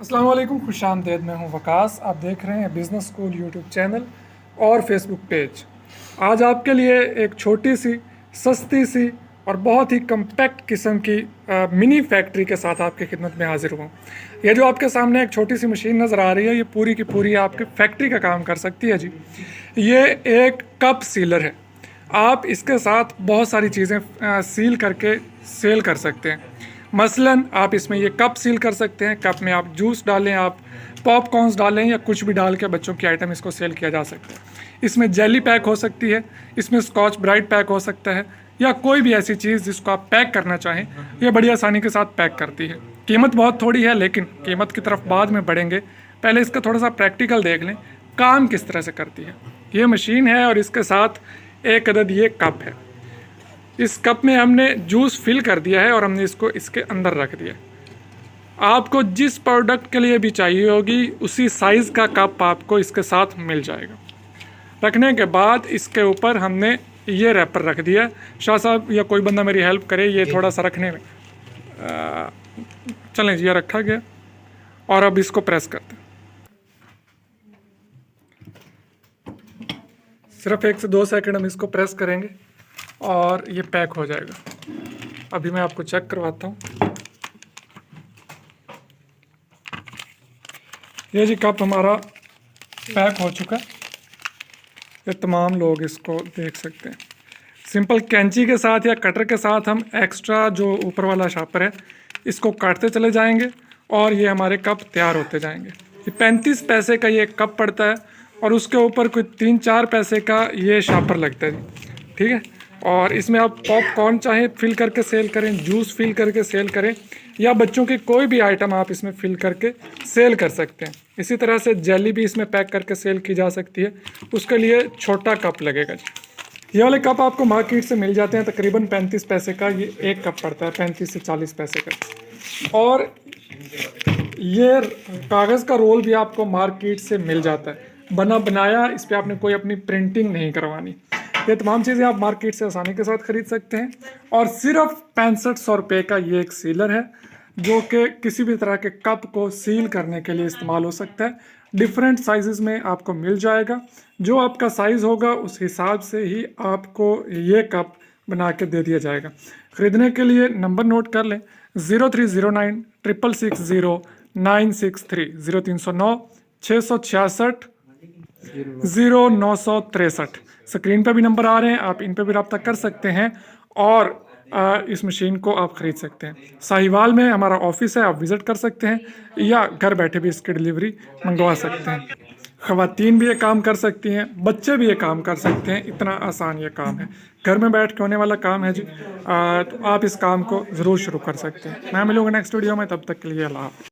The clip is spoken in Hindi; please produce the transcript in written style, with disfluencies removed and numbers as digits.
अस्सलाम वालेकुम, खुशामदीद। मैं हूं वकास। आप देख रहे हैं बिज़नेस स्कूल यूट्यूब चैनल और फेसबुक पेज। आज आपके लिए एक छोटी सी, सस्ती सी और बहुत ही कम्पैक्ट किस्म की मिनी फैक्ट्री के साथ आपकी खिदमत में हाजिर हुआ। ये जो आपके सामने एक छोटी सी मशीन नज़र आ रही है, ये पूरी की पूरी आपके फैक्ट्री का काम कर सकती है जी। ये एक कप सीलर है। आप इसके साथ बहुत सारी चीज़ें सील करके सेल कर सकते हैं। मसलन आप इसमें ये कप सील कर सकते हैं। कप में आप जूस डालें, आप पॉपकॉर्न्स डालें या कुछ भी डाल के बच्चों की आइटम इसको सेल किया जा सकता है। इसमें जेली पैक हो सकती है, इसमें स्कॉच ब्राइट पैक हो सकता है, या कोई भी ऐसी चीज़ जिसको आप पैक करना चाहें, ये बड़ी आसानी के साथ पैक करती है। कीमत बहुत थोड़ी है, लेकिन कीमत की तरफ बाद में बढ़ेंगे। पहले इसका थोड़ा सा प्रैक्टिकल देख लें, काम किस तरह से करती है। ये मशीन है और इसके साथ एक अदद ये कप है। इस कप में हमने जूस फिल कर दिया है और हमने इसको इसके अंदर रख दिया। आपको जिस प्रोडक्ट के लिए भी चाहिए होगी उसी साइज़ का कप आपको इसके साथ मिल जाएगा। रखने के बाद इसके ऊपर हमने ये रैपर रख दिया। शाह साहब या कोई बंदा मेरी हेल्प करे ये थोड़ा सा रखने में। चलें जी, ये रखा गया और अब इसको प्रेस करते हैं। सिर्फ 1 से 2 सेकंड हम इसको प्रेस करेंगे और ये पैक हो जाएगा। अभी मैं आपको चेक करवाता हूँ। ये जी कप हमारा पैक हो चुका है। ये तमाम लोग इसको देख सकते हैं। सिंपल कैंची के साथ या कटर के साथ हम एक्स्ट्रा जो ऊपर वाला शापर है इसको काटते चले जाएंगे और ये हमारे कप तैयार होते जाएंगे। ये 35 पैसे का ये कप पड़ता है और उसके ऊपर कोई 3-4 पैसे का ये शापर लगता है जी, ठीक है। और इसमें आप पॉपकॉर्न चाहे फिल करके सेल करें, जूस फिल करके सेल करें, या बच्चों की कोई भी आइटम आप इसमें फिल करके सेल कर सकते हैं। इसी तरह से जेली भी इसमें पैक करके सेल की जा सकती है। उसके लिए छोटा कप लगेगा जी। ये वाले कप आपको मार्केट से मिल जाते हैं, तकरीबन 35 पैसे का ये एक कप पड़ता है, 35 से 40 पैसे का। और ये कागज़ का रोल भी आपको मार्केट से मिल जाता है, बना बनाया। इस पर आपने कोई अपनी प्रिंटिंग नहीं करवानी। ये तमाम चीज़ें आप मार्केट से आसानी के साथ ख़रीद सकते हैं। और सिर्फ 6500 रुपये का ये एक सीलर है जो कि किसी भी तरह के कप को सील करने के लिए इस्तेमाल हो सकता है। डिफरेंट साइज़ में आपको मिल जाएगा। जो आपका साइज़ होगा उस हिसाब से ही आपको ये कप बना के दे दिया जाएगा। ख़रीदने के लिए नंबर नोट कर लें, 0309 660 963, 0309 666 0963। स्क्रीन पर भी नंबर आ रहे हैं, आप इन पर भी रब्ता कर सकते हैं और इस मशीन को आप ख़रीद सकते हैं। साहिवाल में हमारा ऑफिस है, आप विज़िट कर सकते हैं या घर बैठे भी इसकी डिलीवरी मंगवा सकते हैं। ख़वातीन भी ये काम कर सकती हैं, बच्चे भी ये काम कर सकते हैं। इतना आसान ये काम है, घर में बैठ के होने वाला काम है जी। तो आप इस काम को ज़रूर शुरू कर सकते हैं। मैं मिलूँगा नेक्स्ट वीडियो में, तब तक के लिए अल्लाह हाफ़िज़।